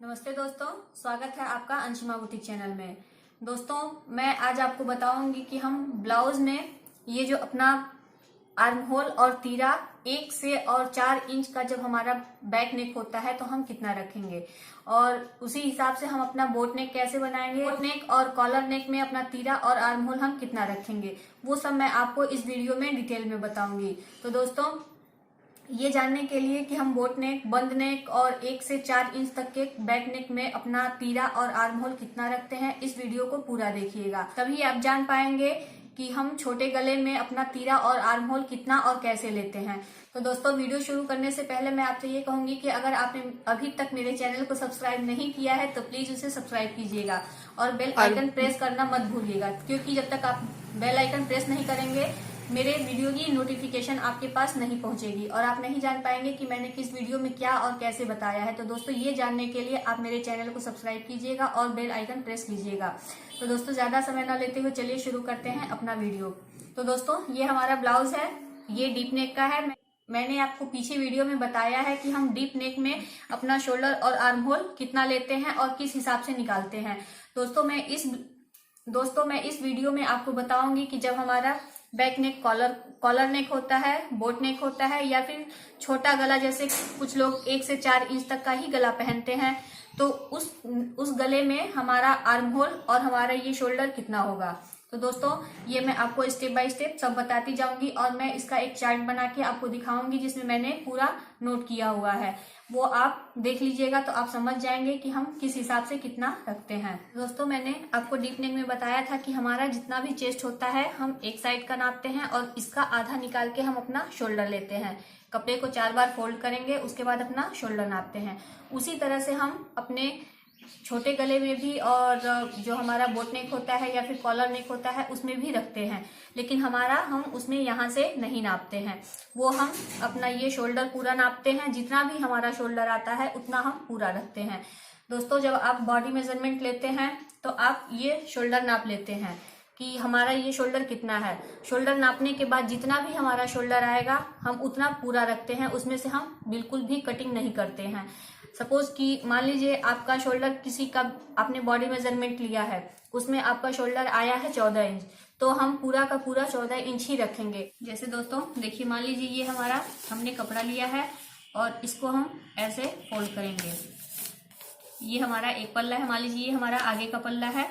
नमस्ते दोस्तों, स्वागत है आपका अंशुमा बुटीक चैनल में। दोस्तों, मैं आज आपको बताऊंगी कि हम ब्लाउज में ये जो अपना आर्म होल और तीरा 1 से और 4 इंच का जब हमारा बैक नेक होता है तो हम कितना रखेंगे और उसी हिसाब से हम अपना बोट नेक कैसे बनाएंगे। बोट नेक और कॉलर नेक में अपना तीरा और आर्म होल हम कितना रखेंगे वो सब मैं आपको इस वीडियो में डिटेल में बताऊंगी। तो दोस्तों, ये जानने के लिए कि हम बोट नेक, बंद नेक और 1 से 4 इंच तक के बैक नेक में अपना तीरा और आर्म होल कितना रखते हैं, इस वीडियो को पूरा देखिएगा, तभी आप जान पाएंगे कि हम छोटे गले में अपना तीरा और आर्म होल कितना और कैसे लेते हैं। तो दोस्तों, वीडियो शुरू करने से पहले मैं आपसे ये कहूंगी कि अगर आपने अभी तक मेरे चैनल को सब्सक्राइब नहीं किया है तो प्लीज उसे सब्सक्राइब कीजिएगा और बेल आइकन प्रेस करना मत भूलिएगा, क्योंकि जब तक आप बेल आइकन प्रेस नहीं करेंगे मेरे वीडियो की नोटिफिकेशन आपके पास नहीं पहुंचेगी और आप नहीं जान पाएंगे कि मैंने किस वीडियो में क्या और कैसे बताया है। तो दोस्तों, ये जानने के लिए आप मेरे चैनल को सब्सक्राइब कीजिएगा और बेल आइकन प्रेस कीजिएगा। तो दोस्तों, ज्यादा समय न लेते हुए चलिए शुरू करते हैं अपना वीडियो। तो दोस्तों, ये हमारा ब्लाउज है, ये डीप नेक का है। मैंने आपको पीछे वीडियो में बताया है कि हम डीप नेक में अपना शोल्डर और आर्म होल कितना लेते हैं और किस हिसाब से निकालते हैं। दोस्तों, मैं इस वीडियो में आपको बताऊंगी कि जब हमारा बैक नेक कॉलर नेक होता है, बोट नेक होता है या फिर छोटा गला, जैसे कुछ लोग 1 से 4 इंच तक का ही गला पहनते हैं, तो उस गले में हमारा आर्म होल और हमारा ये शोल्डर कितना होगा। तो दोस्तों, ये मैं आपको स्टेप बाय स्टेप सब बताती जाऊंगी और मैं इसका एक चार्ट बना के आपको दिखाऊंगी जिसमें मैंने पूरा नोट किया हुआ है। वो आप देख लीजिएगा तो आप समझ जाएंगे कि हम किस हिसाब से कितना रखते हैं। दोस्तों, मैंने आपको डीप नेक में बताया था कि हमारा जितना भी चेस्ट होता है हम एक साइड का नापते हैं और इसका आधा निकाल के हम अपना शोल्डर लेते हैं। कपड़े को 4 बार फोल्ड करेंगे, उसके बाद अपना शोल्डर नापते हैं। उसी तरह से हम अपने छोटे गले में भी और जो हमारा बोट नेक होता है या फिर कॉलर नेक होता है उसमें भी रखते हैं, लेकिन हम उसमें यहाँ से नहीं नापते हैं। वो हम अपना ये शोल्डर पूरा नापते हैं, जितना भी हमारा शोल्डर आता है उतना हम पूरा रखते हैं। दोस्तों, जब आप बॉडी मेजरमेंट लेते हैं तो आप ये शोल्डर नाप लेते हैं कि हमारा ये शोल्डर कितना है। शोल्डर नापने के बाद जितना भी हमारा शोल्डर आएगा हम उतना पूरा रखते हैं, उसमें से हम बिल्कुल भी कटिंग नहीं करते हैं। सपोज कि मान लीजिए आपका शोल्डर किसी का आपने बॉडी मेजरमेंट लिया है, उसमें आपका शोल्डर आया है 14 इंच, तो हम पूरा का पूरा 14 इंच ही रखेंगे। जैसे दोस्तों देखिए, मान लीजिए ये हमारा हमने कपड़ा लिया है और इसको हम ऐसे फोल्ड करेंगे। ये हमारा एक पल्ला है, मान लीजिए ये हमारा आगे का पल्ला है।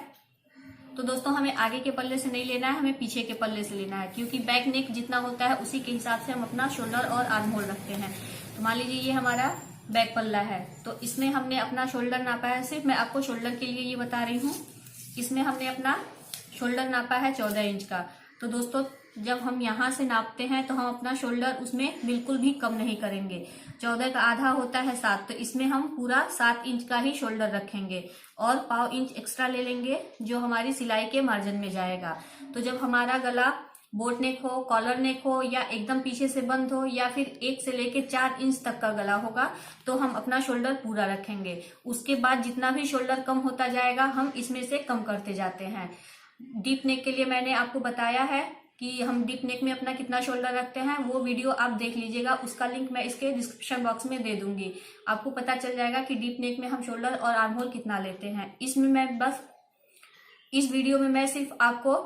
तो दोस्तों, हमें आगे के पल्ले से नहीं लेना है, हमें पीछे के पल्ले से लेना है, क्योंकि बैक नेक जितना होता है उसी के हिसाब से हम अपना शोल्डर और आर्म होल रखते हैं। तो मान लीजिए ये हमारा बैक पल्ला है, तो इसमें हमने अपना शोल्डर नापा है। सिर्फ मैं आपको शोल्डर के लिए ये बता रही हूँ, इसमें हमने अपना शोल्डर नापा है 14 इंच का। तो दोस्तों, जब हम यहाँ से नापते हैं तो हम अपना शोल्डर उसमें बिल्कुल भी कम नहीं करेंगे। 14 का आधा होता है 7, तो इसमें हम पूरा 7 इंच का ही शोल्डर रखेंगे और 1/4 इंच एक्स्ट्रा ले लेंगे जो हमारी सिलाई के मार्जिन में जाएगा। तो जब हमारा गला बोट नेक हो, कॉलर नेक हो या एकदम पीछे से बंद हो या फिर 1 से लेके 4 इंच तक का गला होगा तो हम अपना शोल्डर पूरा रखेंगे। उसके बाद जितना भी शोल्डर कम होता जाएगा हम इसमें से कम करते जाते हैं। डीप नेक के लिए मैंने आपको बताया है कि हम डीप नेक में अपना कितना शोल्डर रखते हैं, वो वीडियो आप देख लीजिएगा, उसका लिंक मैं इसके डिस्क्रिप्शन बॉक्स में दे दूंगी। आपको पता चल जाएगा कि डीप नेक में हम शोल्डर और आर्म होल कितना लेते हैं। इस वीडियो में मैं सिर्फ आपको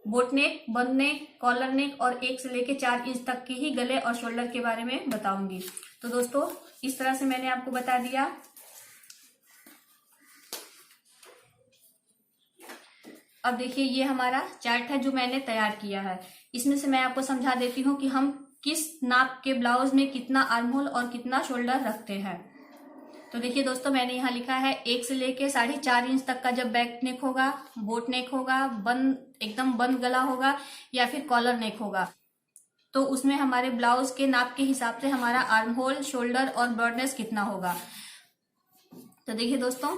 बोट नेक, बंद नेक, कॉलर नेक और 1 से लेके 4 इंच तक के ही गले और शोल्डर के बारे में बताऊंगी। तो दोस्तों, इस तरह से मैंने आपको बता दिया। अब देखिए, ये हमारा चार्ट है जो मैंने तैयार किया है। इसमें से मैं आपको समझा देती हूँ कि हम किस नाप के ब्लाउज में कितना आर्म होल और कितना शोल्डर रखते हैं। तो देखिए दोस्तों, मैंने यहाँ लिखा है 1 से लेके 4.5 इंच तक का जब बैक नेक होगा, बोट नेक होगा, एकदम बंद गला होगा या फिर कॉलर नेक होगा, तो उसमें हमारे ब्लाउज के नाप के हिसाब से हमारा आर्म होल, शोल्डर और ब्रॉडनेस कितना होगा। तो देखिए दोस्तों,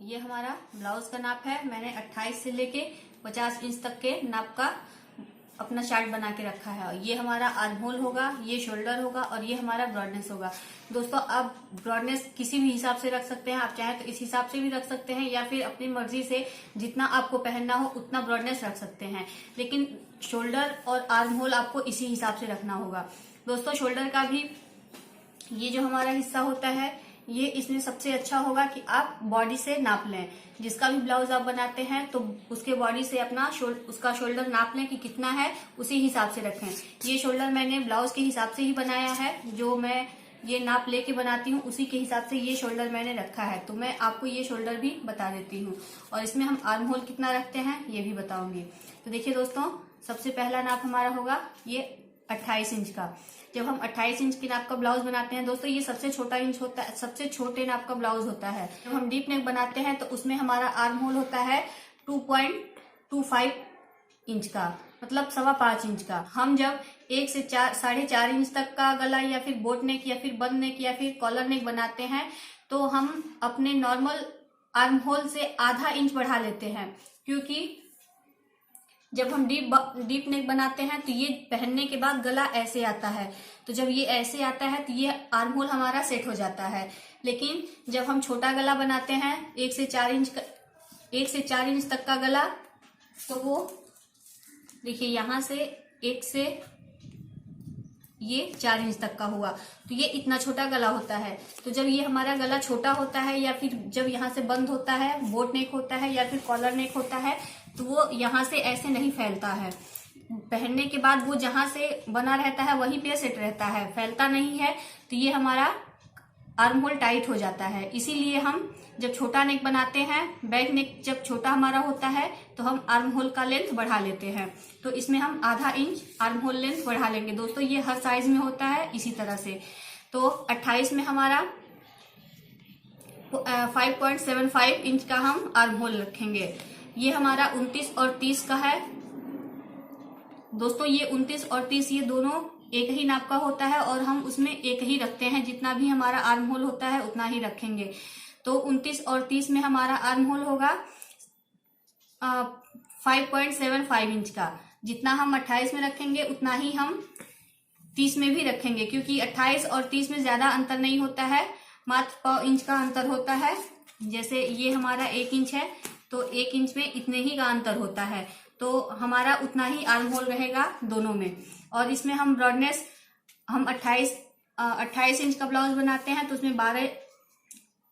ये हमारा ब्लाउज का नाप है। मैंने 28 से लेके 50 इंच तक के नाप का अपना चार्ट बना के रखा है। ये हमारा आर्म होल होगा, ये शोल्डर होगा और ये हमारा ब्रॉडनेस होगा। दोस्तों, आप ब्रॉडनेस किसी भी हिसाब से रख सकते हैं, आप चाहे तो इस हिसाब से भी रख सकते हैं या फिर अपनी मर्जी से जितना आपको पहनना हो उतना ब्रॉडनेस रख सकते हैं, लेकिन शोल्डर और आर्म होल आपको इसी हिसाब से रखना होगा। दोस्तों, शोल्डर का भी ये जो हमारा हिस्सा होता है ये इसमें सबसे अच्छा होगा कि आप बॉडी से नाप लें। जिसका भी ब्लाउज आप बनाते हैं तो उसके बॉडी से अपना उसका शोल्डर नाप लें कि कितना है, उसी हिसाब से रखें। ये शोल्डर मैंने ब्लाउज के हिसाब से ही बनाया है, जो मैं ये नाप लेके बनाती हूँ उसी के हिसाब से ये शोल्डर मैंने रखा है। तो मैं आपको ये शोल्डर भी बता देती हूँ और इसमें हम आर्म होल कितना रखते हैं ये भी बताऊंगी। तो देखिए दोस्तों, सबसे पहला नाप हमारा होगा ये 28 इंच का। जब हम 28 इंच के नाप का ब्लाउज बनाते हैं दोस्तों, ये सबसे छोटा इंच होता है, सबसे छोटे नाप का ब्लाउज होता है। जब हम डीप नेक बनाते हैं तो उसमें हमारा आर्म होल होता है 2.25 इंच का, मतलब 5.25 इंच का। हम जब 1 से 4.5 इंच तक का गला या फिर बोट नेक या फिर बंद नेक या फिर कॉलर नेक बनाते हैं तो हम अपने नॉर्मल आर्म होल से आधा इंच बढ़ा लेते हैं, क्योंकि जब हम डीप नेक बनाते हैं तो ये पहनने के बाद गला ऐसे आता है। तो जब ये ऐसे आता है तो ये आर्म होल हमारा सेट हो जाता है। लेकिन जब हम छोटा गला बनाते हैं 1 से 4 इंच तक का गला, तो वो देखिए यहाँ से 1 से ये 4 इंच तक का हुआ, तो ये इतना छोटा गला होता है। तो जब ये हमारा गला छोटा होता है या फिर जब यहाँ से बंद होता है, बोट नेक होता है या फिर कॉलर नेक होता है, तो वो यहाँ से ऐसे नहीं फैलता है। पहनने के बाद वो जहाँ से बना रहता है वहीं पे सेट रहता है, फैलता नहीं है। तो ये हमारा आर्म होल टाइट हो जाता है। इसीलिए हम जब छोटा नेक बनाते हैं, बैक नेक जब छोटा हमारा होता है तो हम आर्म होल का लेंथ बढ़ा लेते हैं। तो इसमें हम आधा इंच आर्म होल लेंथ बढ़ा लेंगे। दोस्तों ये हर साइज में होता है इसी तरह से। तो 28 में हमारा 5.75 इंच का हम आर्म होल रखेंगे। ये हमारा 29 और 30 का है। दोस्तों ये 29 और 30 ये दोनों एक ही नाप का होता है और हम उसमें एक ही रखते हैं, जितना भी हमारा आर्म होल होता है उतना ही रखेंगे। तो 29 और 30 में हमारा आर्म होल होगा 5.75 इंच का। जितना हम 28 में रखेंगे उतना ही हम 30 में भी रखेंगे, क्योंकि 28 और 30 में ज्यादा अंतर नहीं होता है, मात्र 0.5 इंच का अंतर होता है। जैसे ये हमारा 1 इंच है तो 1 इंच में इतने ही का अंतर होता है, तो हमारा उतना ही आर्म होल रहेगा दोनों में। और इसमें हम ब्रॉडनेस हम 28 इंच का ब्लाउज बनाते हैं तो उसमें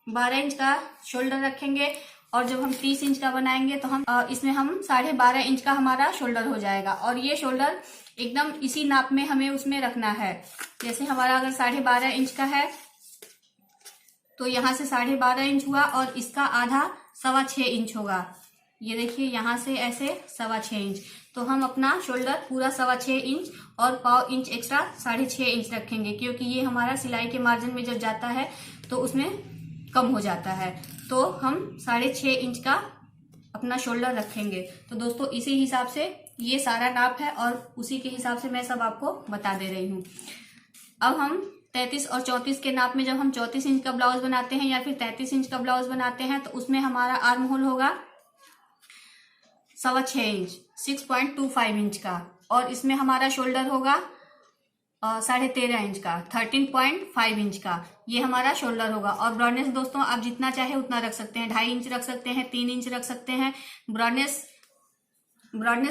12 इंच का शोल्डर रखेंगे, और जब हम 30 इंच का बनाएंगे तो हम इसमें हम 12.5 इंच का हमारा शोल्डर हो जाएगा। और ये शोल्डर एकदम इसी नाप में हमें उसमें रखना है। जैसे हमारा अगर 12.5 इंच का है तो यहाँ से 12.5 इंच हुआ और इसका आधा 6.25 इंच होगा। ये देखिए यहाँ से ऐसे 6.25 इंच, तो हम अपना शोल्डर पूरा 6.25 इंच और 0.5 इंच एक्स्ट्रा 6.5 इंच रखेंगे, क्योंकि ये हमारा सिलाई के मार्जिन में जब जाता है तो उसमें कम हो जाता है। तो हम 6.5 इंच का अपना शोल्डर रखेंगे। तो दोस्तों इसी हिसाब से ये सारा नाप है और उसी के हिसाब से मैं सब आपको बता दे रही हूँ। अब हम 33 और 34 के नाप में जब हम 34 इंच का ब्लाउज बनाते हैं या फिर 33 इंच का ब्लाउज बनाते हैं तो उसमें हमारा आर्म होल होगा 6.25 इंच, 6.25 इंच का, और इसमें हमारा शोल्डर होगा 13.5 इंच का, 13.5 इंच का ये हमारा शोल्डर होगा। और ब्रॉडनेस दोस्तों आप जितना चाहे उतना रख सकते हैं, 2.5 इंच रख सकते हैं, 3 इंच रख सकते हैं। ब्रॉडनेस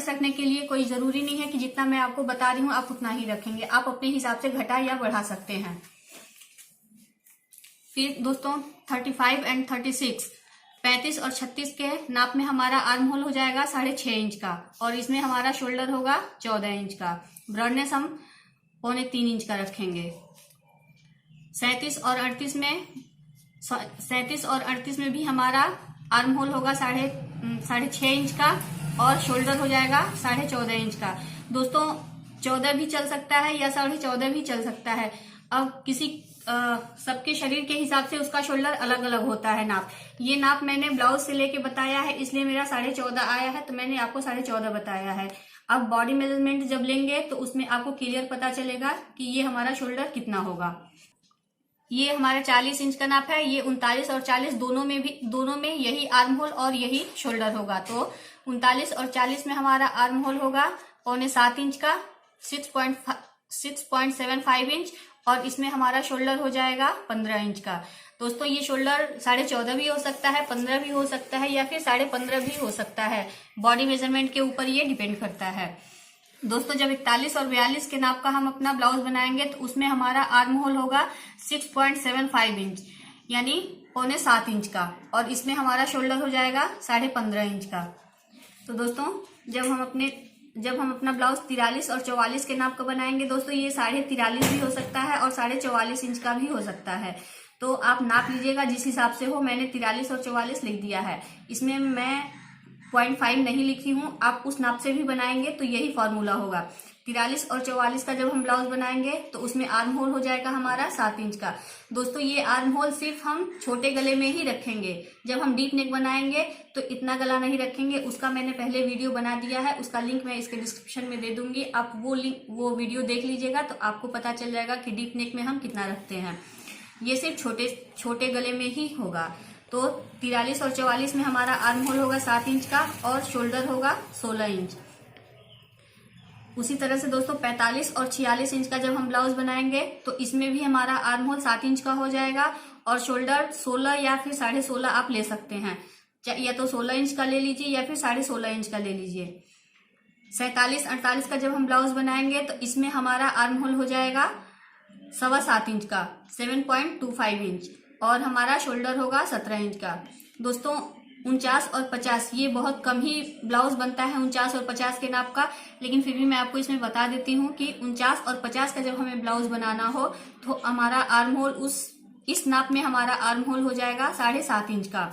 रखने के लिए कोई जरूरी नहीं है कि जितना मैं आपको बता रही हूँ आप उतना ही रखेंगे, आप अपने हिसाब से घटा या बढ़ा सकते हैं। फिर दोस्तों 35 एंड 36, 35 और 36 के नाप में हमारा आर्म होल हो जाएगा 6.5 इंच का, और इसमें हमारा शोल्डर होगा 14 इंच का। ब्रॉडनेस हम 3.25 इंच का रखेंगे। 37 और 38 में भी हमारा आर्म होल होगा 6.5 इंच का और शोल्डर हो जाएगा 14.5 इंच का। दोस्तों 14 भी चल सकता है या 14.5 भी चल सकता है। अब सबके शरीर के हिसाब से उसका शोल्डर अलग अलग होता है नाप। ये नाप मैंने ब्लाउज से लेके बताया है, इसलिए मेरा 14.5 आया है, तो मैंने आपको 14.5 बताया है। अब बॉडी मेजरमेंट जब लेंगे तो उसमें आपको क्लियर पता चलेगा कि ये हमारा शोल्डर कितना होगा। ये हमारा 40 इंच का नाप है। ये 39 और 40 दोनों में यही आर्म होल और यही शोल्डर होगा। तो 39 और 40 में हमारा आर्म होल होगा 7.25 इंच का, 6.75 इंच, और इसमें हमारा शोल्डर हो जाएगा 15 इंच का। दोस्तों ये शोल्डर 14.5 भी हो सकता है, 15 भी हो सकता है, या फिर 15.5 भी हो सकता है। बॉडी मेजरमेंट के ऊपर ये डिपेंड करता है। दोस्तों जब 41 और 42 के नाप का हम अपना ब्लाउज बनाएंगे तो उसमें हमारा आर्म होल होगा 6.75 इंच। यानी 6.25 इंच का, और इसमें हमारा शोल्डर हो जाएगा 15.5 इंच का। तो दोस्तों जब हम अपना ब्लाउज 43 और 44 के नाप का बनाएंगे दोस्तों, ये 43.5 भी हो सकता है और 44.5 इंच का भी हो सकता है। तो आप नाप लीजिएगा जिस हिसाब से हो। मैंने 43 और 44 लिख दिया है, इसमें मैं 0.5 नहीं लिखी हूँ। आप उस नाप से भी बनाएंगे तो यही फॉर्मूला होगा। 43 और 44 का जब हम ब्लाउज बनाएंगे तो उसमें आर्म होल हो जाएगा हमारा 7 इंच का। दोस्तों ये आर्म होल सिर्फ हम छोटे गले में ही रखेंगे। जब हम डीप नेक बनाएंगे तो इतना गला नहीं रखेंगे, उसका मैंने पहले वीडियो बना दिया है, उसका लिंक मैं इसके डिस्क्रिप्शन में दे दूंगी। आप वो वीडियो देख लीजिएगा तो आपको पता चल जाएगा कि डीप नेक में हम कितना रखते हैं। ये सिर्फ छोटे गले में ही होगा। तो 43 और 44 में हमारा आर्म होल होगा 7 इंच का और शोल्डर होगा 16 इंच। उसी तरह से दोस्तों 45 और 46 इंच का जब हम ब्लाउज बनाएंगे तो इसमें भी हमारा आर्म होल 7 इंच का हो जाएगा और शोल्डर 16 या फिर 16.5 आप ले सकते हैं। या तो 16 इंच का ले लीजिए या फिर 16.5 इंच का ले लीजिए। 47-48 का जब हम ब्लाउज बनाएंगे तो इसमें हमारा आर्म होल हो जाएगा 7.25 इंच का, 7.25 इंच, और हमारा शोल्डर होगा 17 इंच का। दोस्तों 49 और 50 ये बहुत कम ही ब्लाउज बनता है 49 और 50 के नाप का, लेकिन फिर भी मैं आपको इसमें बता देती हूँ कि 49 और 50 का जब हमें ब्लाउज बनाना हो तो हमारा आर्म होल इस नाप में हमारा आर्म होल हो जाएगा 7.5 इंच का।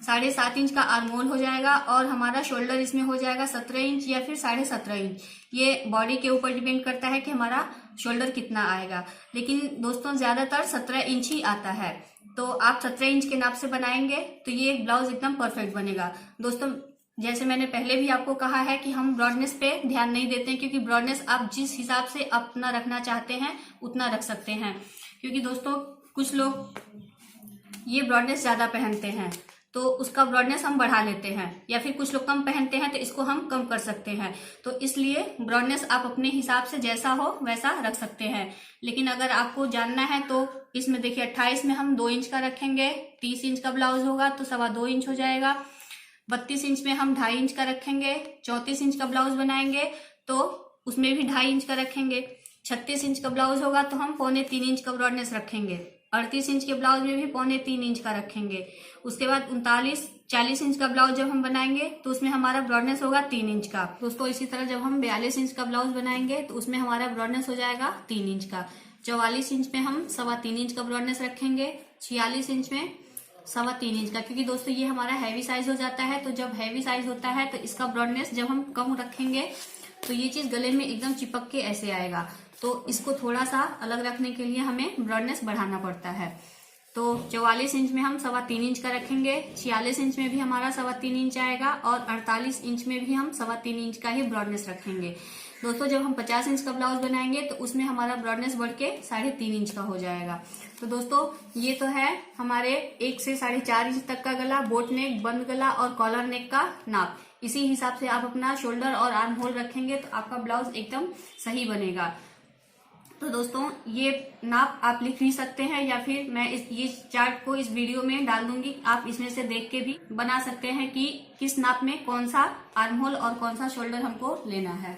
7.5 इंच का आर्म होल हो जाएगा और हमारा शोल्डर इसमें हो जाएगा 17 इंच या फिर 17.5 इंच। ये बॉडी के ऊपर डिपेंड करता है कि हमारा शोल्डर कितना आएगा, लेकिन दोस्तों ज्यादातर 17 इंच ही आता है। तो आप 17 इंच के नाप से बनाएंगे तो ये ब्लाउज एकदम परफेक्ट बनेगा। दोस्तों जैसे मैंने पहले भी आपको कहा है कि हम ब्रॉडनेस पे ध्यान नहीं देते हैं, क्योंकि ब्रॉडनेस आप जिस हिसाब से अपना रखना चाहते हैं उतना रख सकते हैं। क्योंकि दोस्तों कुछ लोग ये ब्रॉडनेस ज्यादा पहनते हैं तो उसका ब्रॉडनेस हम बढ़ा लेते हैं, या फिर कुछ लोग कम पहनते हैं तो इसको हम कम कर सकते हैं। तो इसलिए ब्रॉडनेस आप अपने हिसाब से जैसा हो वैसा रख सकते हैं। लेकिन अगर आपको जानना है तो इसमें देखिए 28 में हम 2 इंच का रखेंगे, 30 इंच का ब्लाउज होगा तो 2.25 इंच हो जाएगा। 32 इंच में हम 2.5 इंच का रखेंगे, 34 इंच का ब्लाउज बनाएंगे तो उसमें भी 2.5 इंच का रखेंगे। 36 इंच का ब्लाउज होगा तो हम 3.25 इंच का ब्रॉडनेस रखेंगे। 38 इंच के ब्लाउज में भी 3.25 इंच का रखेंगे। उसके बाद 39-40 इंच का ब्लाउज जब हम बनाएंगे तो उसमें हमारा ब्रॉडनेस होगा 3 इंच का। दोस्तों इसी तरह जब हम 42 इंच का ब्लाउज बनाएंगे तो उसमें हमारा ब्रॉडनेस हो जाएगा 3 इंच का। 44 इंच में हम 3.25 इंच का ब्रॉडनेस रखेंगे। 46 इंच में 3.25 इंच का, क्योंकि दोस्तों ये हमारा हैवी साइज हो जाता है। तो जब हैवी साइज होता है तो इसका ब्रॉडनेस जब हम कम रखेंगे तो ये चीज गले में एकदम चिपक के ऐसे आएगा। तो इसको थोड़ा सा अलग रखने के लिए हमें ब्रॉडनेस बढ़ाना पड़ता है। तो 44 इंच में हम 3.25 इंच का रखेंगे, 46 इंच में भी हमारा 3.25 इंच आएगा और 48 इंच में भी हम 3.25 इंच का ही ब्रॉडनेस रखेंगे। दोस्तों जब हम 50 इंच का ब्लाउज बनाएंगे तो उसमें हमारा ब्रॉडनेस बढ़ के 3.5 इंच का हो जाएगा। तो दोस्तों ये तो है हमारे 1 से 4.5 इंच तक का गला, बोट नेक, बंद गला और कॉलर नेक का नाप। इसी हिसाब से आप अपना शोल्डर और आर्म होल रखेंगे तो आपका ब्लाउज एकदम सही बनेगा। तो दोस्तों ये नाप आप लिख भी सकते हैं या फिर मैं ये चार्ट को इस वीडियो में डाल दूंगी। आप इसमें से देख के भी बना सकते हैं कि किस नाप में कौन सा आर्म होल और कौन सा शोल्डर हमको लेना है।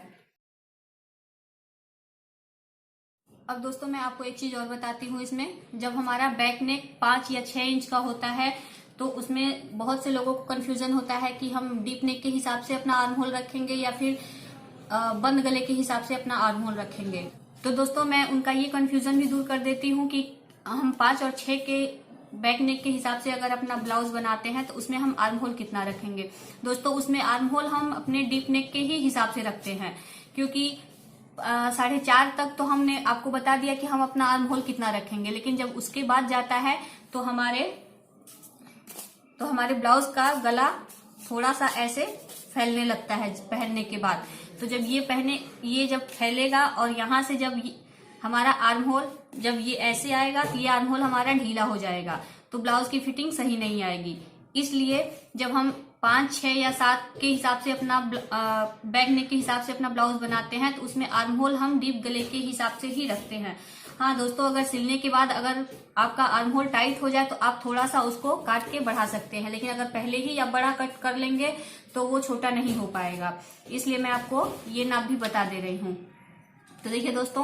अब दोस्तों मैं आपको एक चीज और बताती हूँ। इसमें जब हमारा बैक नेक 5 या 6 इंच का होता है तो उसमें बहुत से लोगों को कंफ्यूजन होता है कि हम डीप नेक के हिसाब से अपना आर्म होल रखेंगे या फिर बंद गले के हिसाब से अपना आर्म होल रखेंगे। तो दोस्तों मैं उनका ये कंफ्यूजन भी दूर कर देती हूँ कि हम 5 और 6 के बैक नेक के हिसाब से अगर अपना ब्लाउज बनाते हैं तो उसमें हम आर्म होल कितना रखेंगे। दोस्तों उसमें आर्म होल हम अपने डीप नेक के ही हिसाब से रखते हैं, क्योंकि 4.5 तक तो हमने आपको बता दिया कि हम अपना आर्म होल कितना रखेंगे। लेकिन जब उसके बाद जाता है तो हमारे ब्लाउज का गला थोड़ा सा ऐसे फैलने लगता है पहनने के बाद। तो जब ये जब फैलेगा और यहाँ से जब हमारा आर्म होल जब ये ऐसे आएगा तो ये आर्म होल हमारा ढीला हो जाएगा, तो ब्लाउज की फिटिंग सही नहीं आएगी। इसलिए जब हम 5, 6 या 7 के हिसाब से अपना बैक नेक के हिसाब से अपना ब्लाउज बनाते हैं तो उसमें आर्म होल हम डीप गले के हिसाब से ही रखते हैं। हाँ दोस्तों अगर सिलने के बाद अगर आपका आर्म होल टाइट हो जाए तो आप थोड़ा सा उसको काट के बढ़ा सकते हैं, लेकिन अगर पहले ही आप बड़ा कट कर लेंगे तो वो छोटा नहीं हो पाएगा। इसलिए मैं आपको ये नाप भी बता दे रही हूँ। तो देखिए दोस्तों,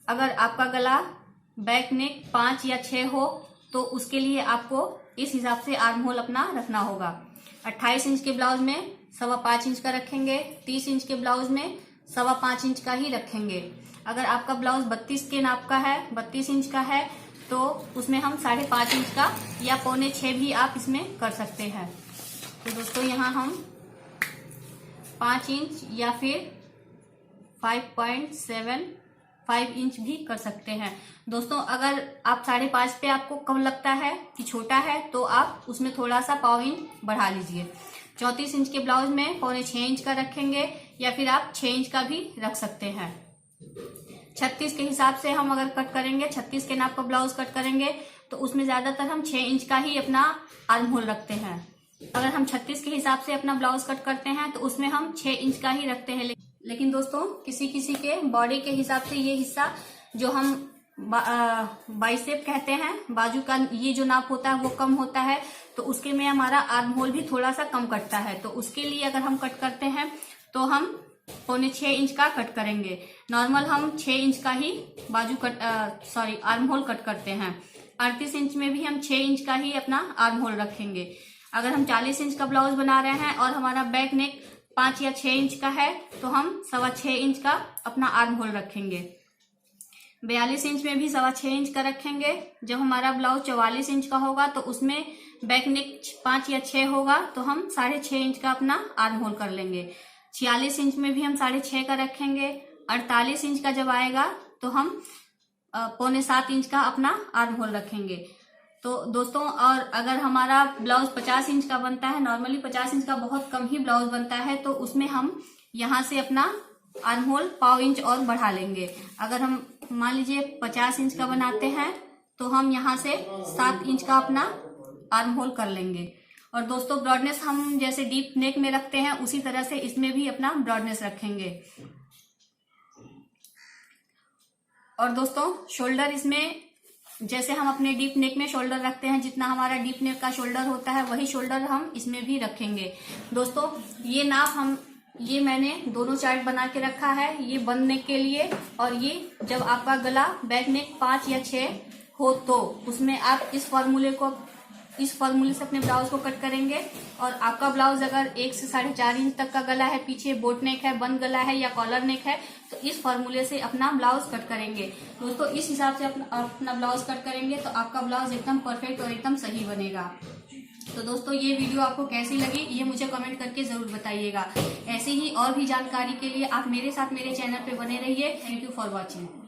अगर आपका गला बैक नेक 5 या 6 हो तो उसके लिए आपको इस हिसाब से आर्म होल अपना रखना होगा। 28 इंच के ब्लाउज में 5.25 इंच का रखेंगे, 30 इंच के ब्लाउज में 5.25 इंच का ही रखेंगे। अगर आपका ब्लाउज 32 के नाप का है, 32 इंच का है, तो उसमें हम 5.5 इंच का या 5.25 भी आप इसमें कर सकते हैं। तो दोस्तों यहाँ हम 5 इंच या फिर 5.75 इंच भी कर सकते हैं। दोस्तों अगर आप 5.5 पे आपको कम लगता है कि छोटा है तो आप उसमें थोड़ा सा 0.5 इंच बढ़ा लीजिए। 34 इंच के ब्लाउज में 5.25 इंच का रखेंगे या फिर आप 6 इंच का भी रख सकते हैं। 36 के हिसाब से हम अगर कट करेंगे, 36 के नाप का ब्लाउज कट करेंगे तो उसमें ज्यादातर हम 6 इंच का ही अपना आर्म होल रखते हैं। अगर हम 36 के हिसाब से अपना ब्लाउज कट करते हैं तो उसमें हम 6 इंच का ही रखते हैं। लेकिन दोस्तों किसी किसी के बॉडी के हिसाब से ये हिस्सा जो हम बाइसेप कहते हैं, बाजू का ये जो नाप होता है वो कम होता है, तो उसके में हमारा आर्म होल भी थोड़ा सा कम कटता है। तो उसके लिए अगर हम कट करते हैं तो हम 5.25 इंच का कट करेंगे। नॉर्मल हम 6 इंच का ही आर्म होल कट करते हैं। 38 इंच में भी हम 6 इंच का ही अपना आर्म होल रखेंगे। अगर हम 40 इंच का ब्लाउज बना रहे हैं और हमारा बैक नेक 5 या 6 इंच का है तो हम 6.25 इंच का अपना आर्म होल रखेंगे। 42 इंच में भी 6.25 इंच का रखेंगे। जब हमारा ब्लाउज 44 इंच का होगा तो उसमें बैक नेक 5 या 6 होगा तो हम 6.5 इंच का अपना आर्म होल कर लेंगे। 46 इंच में भी हम 6.5 का रखेंगे। 48 इंच का जब आएगा तो हम 6.25 इंच का अपना आर्म होल रखेंगे। तो दोस्तों और अगर हमारा ब्लाउज 50 इंच का बनता है, नॉर्मली 50 इंच का बहुत कम ही ब्लाउज बनता है, तो उसमें हम यहाँ से अपना आर्म होल 0.5 इंच और बढ़ा लेंगे। अगर हम मान लीजिए 50 इंच का बनाते हैं तो हम यहाँ से 7 इंच का अपना आर्म होल कर लेंगे। और दोस्तों ब्रॉडनेस हम जैसे डीप नेक में रखते हैं उसी तरह से इसमें भी अपना ब्रॉडनेस रखेंगे। और दोस्तों शोल्डर इसमें जैसे हम अपने डीप नेक में शोल्डर रखते हैं, जितना हमारा डीप नेक का शोल्डर होता है वही शोल्डर हम इसमें भी रखेंगे। दोस्तों ये मैंने दोनों चार्ट बना के रखा है, ये बंद नेक के लिए, और ये जब आपका गला बैक नेक 5 या 6 हो तो उसमें आप इस फॉर्मूले से अपने ब्लाउज को कट करेंगे। और आपका ब्लाउज अगर 1 से 4.5 इंच तक का गला है, पीछे बोट नेक है, बंद गला है या कॉलर नेक है, तो इस फॉर्मूले से अपना ब्लाउज कट करेंगे। दोस्तों इस हिसाब से अपना ब्लाउज कट करेंगे तो आपका ब्लाउज एकदम परफेक्ट और एकदम सही बनेगा। तो दोस्तों ये वीडियो आपको कैसी लगी ये मुझे कमेंट करके जरूर बताइएगा। ऐसी ही और भी जानकारी के लिए आप मेरे साथ मेरे चैनल पे बने रहिए। Thank you for watching.